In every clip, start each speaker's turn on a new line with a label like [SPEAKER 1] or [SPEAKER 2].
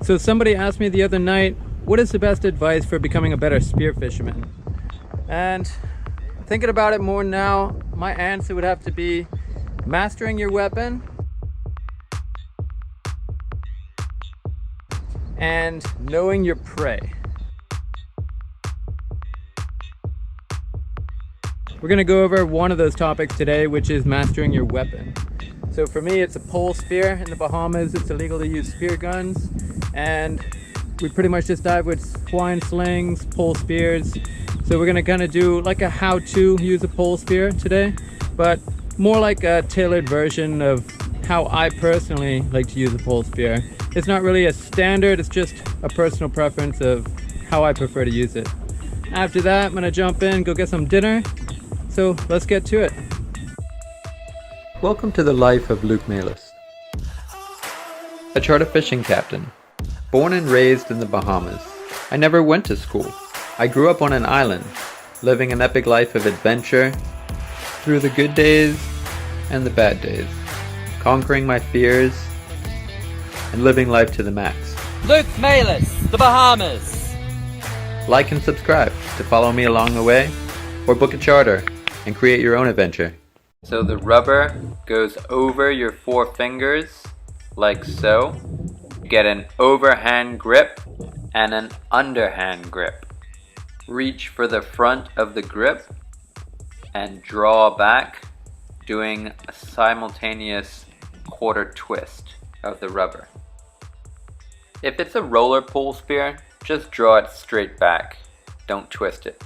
[SPEAKER 1] So somebody asked me the other night, what is the best advice for becoming a better spear fisherman? And thinking about it more now, my answer would have to be mastering your weapon and knowing your prey. We're gonna go over one of those topics today, which is mastering your weapon. So for me, it's a pole spear. In the Bahamas, it's illegal to use spear guns, and we pretty much just dive with twine slings, pole spears. So we're gonna kind of do like a how to use a pole spear today, but more like a tailored version of how I personally like to use a pole spear. It's not really a standard, it's just a personal preference of how I prefer to use it. After that, I'm gonna jump in, go get some dinner. So let's get to it. Welcome to the life of Luke Malis, a charter fishing captain. Born and raised in the Bahamas, I never went to school. I grew up on an island, living an epic life of adventure through the good days and the bad days, conquering my fears and living life to the max.
[SPEAKER 2] Luke Malis, the Bahamas.
[SPEAKER 1] Like and subscribe to follow me along the way, or book a charter and create your own adventure. So the rubber goes over your four fingers, like so. You get an overhand grip and an underhand grip. Reach for the front of the grip and draw back, doing a simultaneous quarter twist of the rubber. If it's a roller pole spear, just draw it straight back. Don't twist it.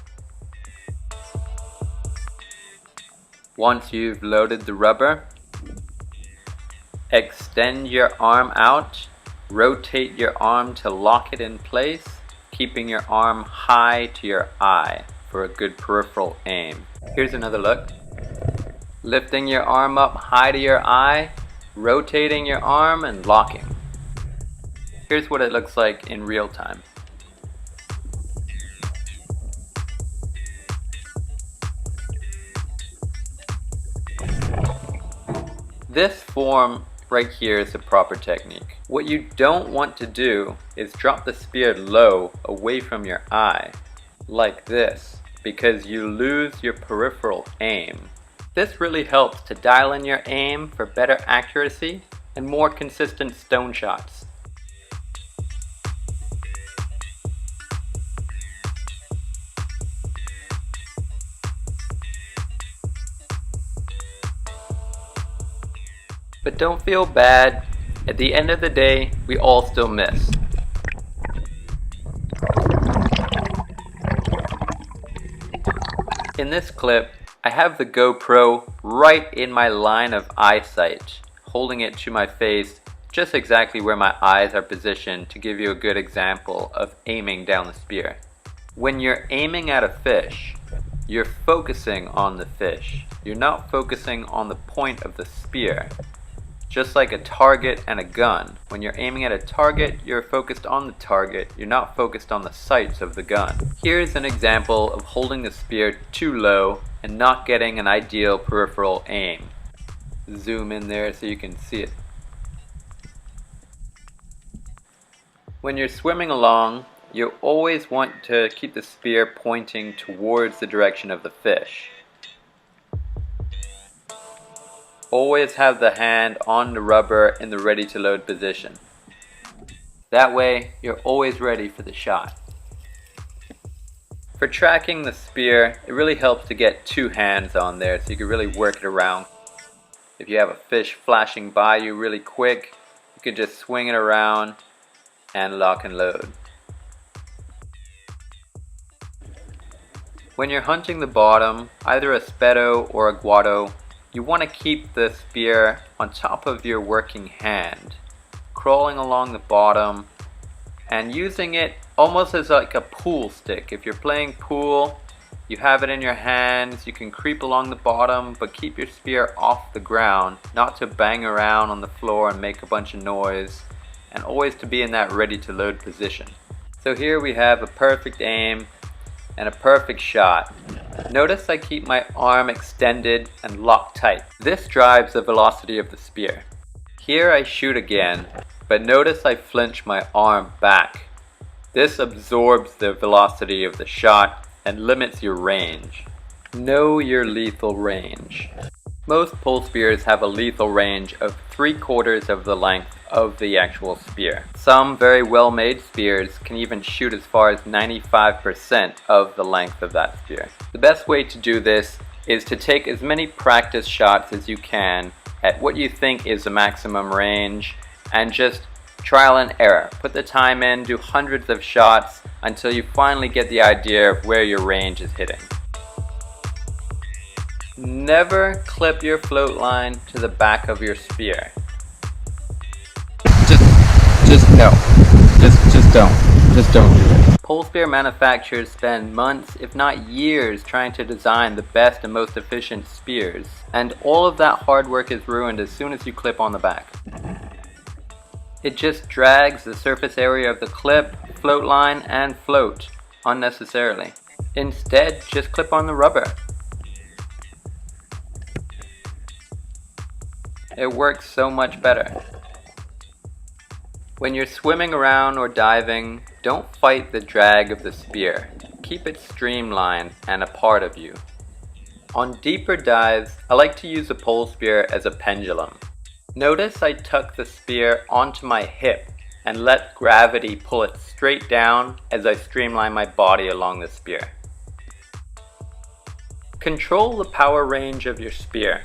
[SPEAKER 1] Once you've loaded the rubber, extend your arm out, rotate your arm to lock it in place, keeping your arm high to your eye for a good peripheral aim. Here's another look. Lifting your arm up high to your eye, rotating your arm and locking. Here's what it looks like in real time. This form right here is the proper technique. What you don't want to do is drop the spear low away from your eye, like this, because you lose your peripheral aim. This really helps to dial in your aim for better accuracy and more consistent stone shots. But don't feel bad. At the end of the day, we all still miss. In this clip, I have the GoPro right in my line of eyesight, holding it to my face just exactly where my eyes are positioned to give you a good example of aiming down the spear. When you're aiming at a fish, you're focusing on the fish. You're not focusing on the point of the spear. Just like a target and a gun. When you're aiming at a target, you're focused on the target. You're not focused on the sights of the gun. Here's an example of holding the spear too low and not getting an ideal peripheral aim. Zoom in there so you can see it. When you're swimming along, you always want to keep the spear pointing towards the direction of the fish. Always have the hand on the rubber in the ready to load position. That way, you're always ready for the shot. For tracking the spear, it really helps to get two hands on there so you can really work it around. If you have a fish flashing by you really quick, you can just swing it around and lock and load. When you're hunting the bottom, either a speto or a guado, you want to keep the spear on top of your working hand, crawling along the bottom and using it almost as like a pool stick. If you're playing pool, you have it in your hands, you can creep along the bottom but keep your spear off the ground, not to bang around on the floor and make a bunch of noise, and always to be in that ready to load position. So here we have a perfect aim and a perfect shot. Notice I keep my arm extended and locked tight. This drives the velocity of the spear. Here I shoot again, but notice I flinch my arm back. This absorbs the velocity of the shot and limits your range. Know your lethal range. Most pole spears have a lethal range of 3/4 of the length of the actual spear. Some very well made spears can even shoot as far as 95% of the length of that spear. The best way to do this is to take as many practice shots as you can at what you think is the maximum range and just trial and error. Put the time in, do hundreds of shots until you finally get the idea of where your range is hitting. Never clip your float line to the back of your spear.
[SPEAKER 2] Just don't do it.
[SPEAKER 1] Pole spear manufacturers spend months, if not years, trying to design the best and most efficient spears, and all of that hard work is ruined as soon as you clip on the back. It just drags the surface area of the clip, float line, and float unnecessarily. Instead, just clip on the rubber. It works so much better. When you're swimming around or diving, don't fight the drag of the spear. Keep it streamlined and a part of you. On deeper dives, I like to use a pole spear as a pendulum. Notice I tuck the spear onto my hip and let gravity pull it straight down as I streamline my body along the spear. Control the power range of your spear.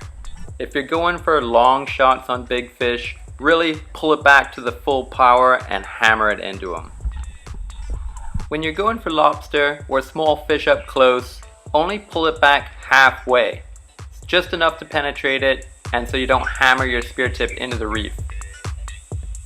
[SPEAKER 1] If you're going for long shots on big fish, really pull it back to the full power and hammer it into them. When you're going for lobster or small fish up close, only pull it back halfway. It's just enough to penetrate it and so you don't hammer your spear tip into the reef.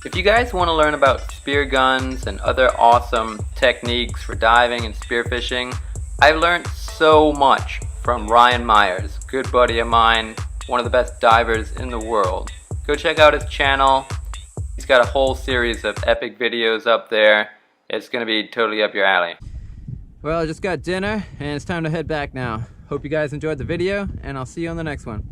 [SPEAKER 1] If you guys want to learn about spear guns and other awesome techniques for diving and spearfishing, I've learned so much from Ryan Myers, good buddy of mine, one of the best divers in the world. Go check out his channel. He's got a whole series of epic videos up there. It's going to be totally up your alley.
[SPEAKER 2] Well, I just got dinner and it's time to head back now. Hope you guys enjoyed the video and I'll see you on the next one.